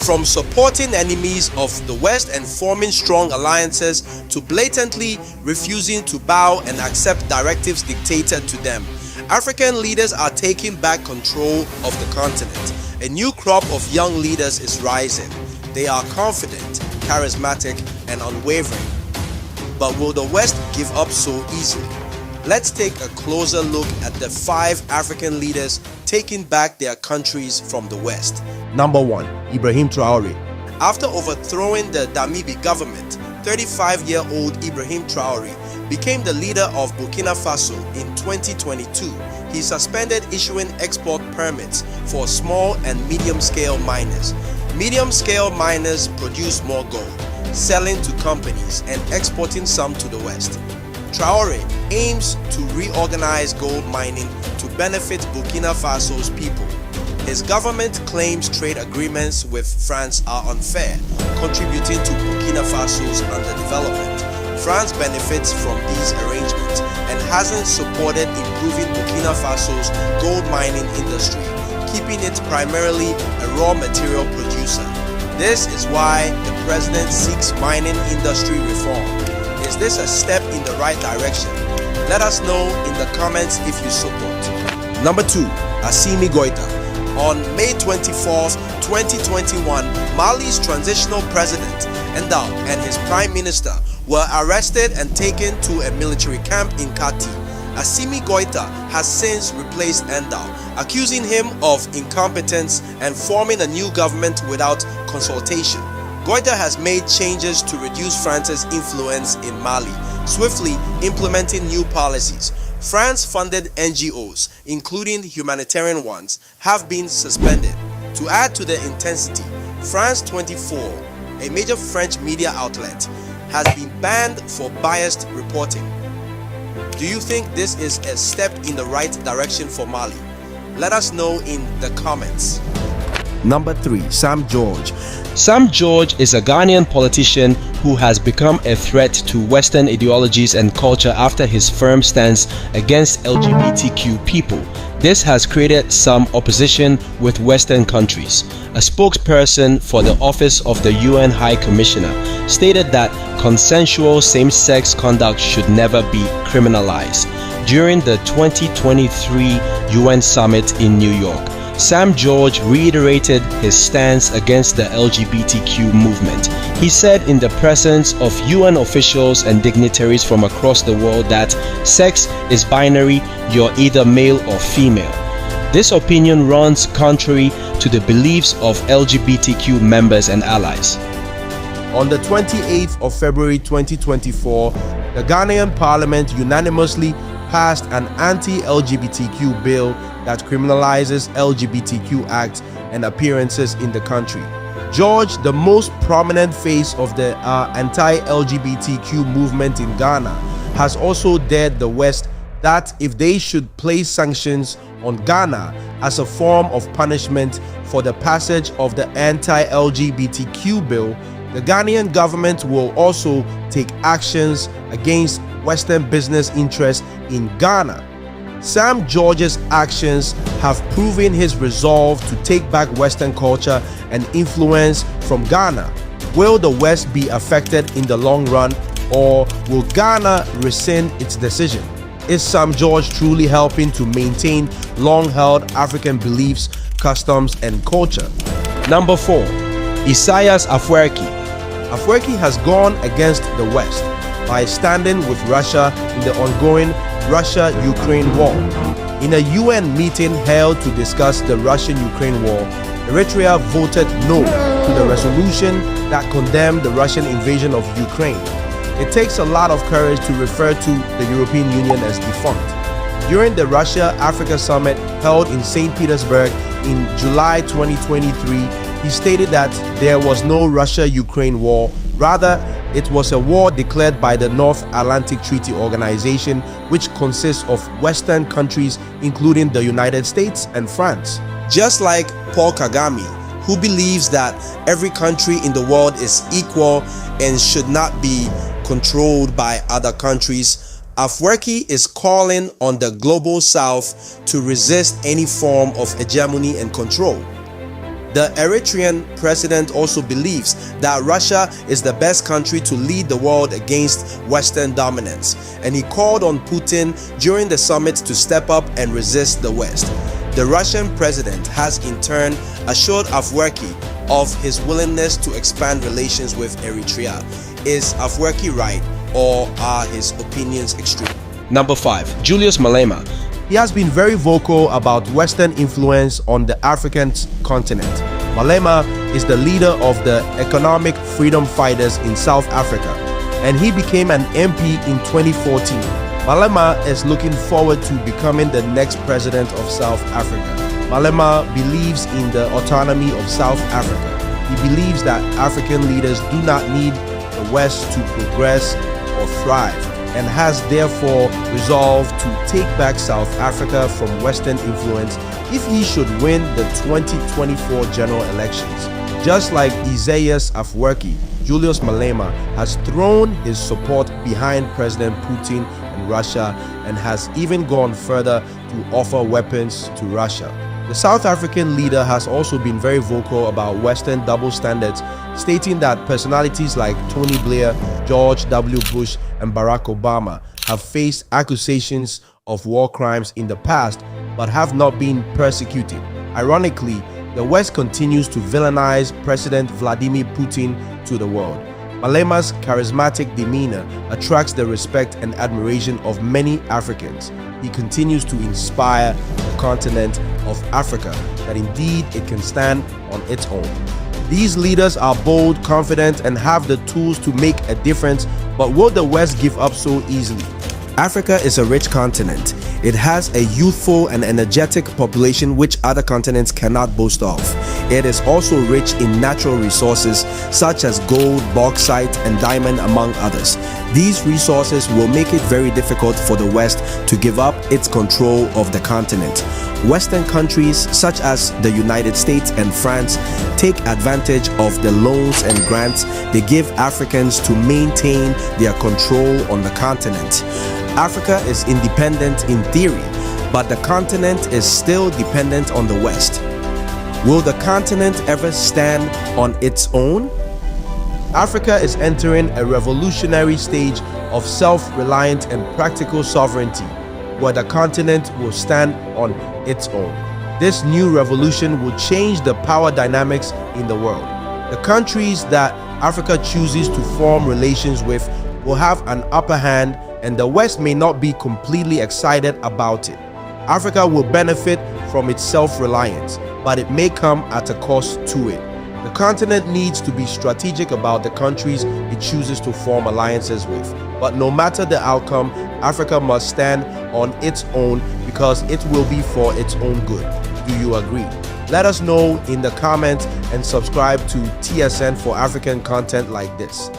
From supporting enemies of the West and forming strong alliances to blatantly refusing to bow and accept directives dictated to them, African leaders are taking back control of the continent. A new crop of young leaders is rising. They are confident, charismatic, and unwavering. But will the West give up so easily? Let's take a closer look at the 5 African leaders taking back their countries from the West. Number 1. Ibrahim Traoré. After overthrowing the Damibi government, 35-year-old Ibrahim Traoré became the leader of Burkina Faso in 2022. He suspended issuing export permits for small and medium-scale miners. Medium-scale miners produce more gold, selling to companies and exporting some to the West. Traoré aims to reorganize gold mining to benefit Burkina Faso's people. His government claims trade agreements with France are unfair, contributing to Burkina Faso's underdevelopment. France benefits from these arrangements and hasn't supported improving Burkina Faso's gold mining industry, keeping it primarily a raw material producer. This is why the president seeks mining industry reform. Is this a step in the right direction? Let us know in the comments if you support. Number 2. Assimi Goïta. On May 24, 2021, Mali's transitional president, Endal, and his prime minister were arrested and taken to a military camp in Kati. Assimi Goïta has since replaced Endal, accusing him of incompetence and forming a new government without consultation. Goïta has made changes to reduce France's influence in Mali, swiftly implementing new policies. France-funded NGOs, including humanitarian ones, have been suspended. To add to the intensity, France 24, a major French media outlet, has been banned for biased reporting. Do you think this is a step in the right direction for Mali? Let us know in the comments. Number 3. Sam George. Sam George is a Ghanaian politician who has become a threat to Western ideologies and culture after his firm stance against LGBTQ people. This has created some opposition with Western countries. A spokesperson for the Office of the UN High Commissioner stated that consensual same-sex conduct should never be criminalized. During the 2023 UN Summit in New York, Sam George reiterated his stance against the LGBTQ movement. He said in the presence of UN officials and dignitaries from across the world that sex is binary, you're either male or female. This opinion runs contrary to the beliefs of LGBTQ members and allies. On the 28th of February 2024, the Ghanaian Parliament unanimously passed an anti-LGBTQ bill that criminalizes LGBTQ acts and appearances in the country. George, the most prominent face of the anti-LGBTQ movement in Ghana, has also dared the West that if they should place sanctions on Ghana as a form of punishment for the passage of the anti-LGBTQ bill, the Ghanaian government will also take actions against Western business interests in Ghana. Sam George's actions have proven his resolve to take back Western culture and influence from Ghana. Will the West be affected in the long run, or will Ghana rescind its decision? Is Sam George truly helping to maintain long-held African beliefs, customs, and culture? Number 4. Isaias Afwerki. Afwerki has gone against the West by standing with Russia in the ongoing Russia-Ukraine war. In a UN meeting held to discuss the Russian-Ukraine war, Eritrea voted no to the resolution that condemned the Russian invasion of Ukraine. It takes a lot of courage to refer to the European Union as defunct. During the Russia-Africa summit held in St. Petersburg in July 2023, he stated that there was no Russia-Ukraine war. Rather, it was a war declared by the North Atlantic Treaty Organization, which consists of Western countries including the United States and France. Just like Paul Kagame, who believes that every country in the world is equal and should not be controlled by other countries, Afwerki is calling on the global south to resist any form of hegemony and control. The Eritrean president also believes that Russia is the best country to lead the world against Western dominance, and he called on Putin during the summit to step up and resist the West. The Russian president has in turn assured Afwerki of his willingness to expand relations with Eritrea. Is Afwerki right, or are his opinions extreme? Number 5. Julius Malema. He has been very vocal about Western influence on the African continent. Malema is the leader of the Economic Freedom Fighters in South Africa, and he became an MP in 2014. Malema is looking forward to becoming the next president of South Africa. Malema believes in the autonomy of South Africa. He believes that African leaders do not need the West to progress or thrive, and has therefore resolved to take back South Africa from Western influence if he should win the 2024 general elections. Just like Isaias Afwerki, Julius Malema has thrown his support behind President Putin and Russia, and has even gone further to offer weapons to Russia. The South African leader has also been very vocal about Western double standards, stating that personalities like Tony Blair, George W. Bush, and Barack Obama have faced accusations of war crimes in the past but have not been persecuted. Ironically, the West continues to villainize President Vladimir Putin to the world. Malema's charismatic demeanor attracts the respect and admiration of many Africans. He continues to inspire the continent of Africa that indeed it can stand on its own. These leaders are bold, confident, and have the tools to make a difference, but will the West give up so easily? Africa is a rich continent. It has a youthful and energetic population which other continents cannot boast of. It is also rich in natural resources such as gold, bauxite, and diamond, among others. These resources will make it very difficult for the West to give up its control of the continent. Western countries such as the United States and France take advantage of the loans and grants they give Africans to maintain their control on the continent. Africa is independent in theory, but the continent is still dependent on the West. Will the continent ever stand on its own? Africa is entering a revolutionary stage of self-reliant and practical sovereignty, where the continent will stand on its own. This new revolution will change the power dynamics in the world. The countries that Africa chooses to form relations with will have an upper hand, and the West may not be completely excited about it. Africa will benefit from its self-reliance, but it may come at a cost to it. The continent needs to be strategic about the countries it chooses to form alliances with. But no matter the outcome, Africa must stand on its own because it will be for its own good. Do you agree? Let us know in the comments and subscribe to TSN for African content like this.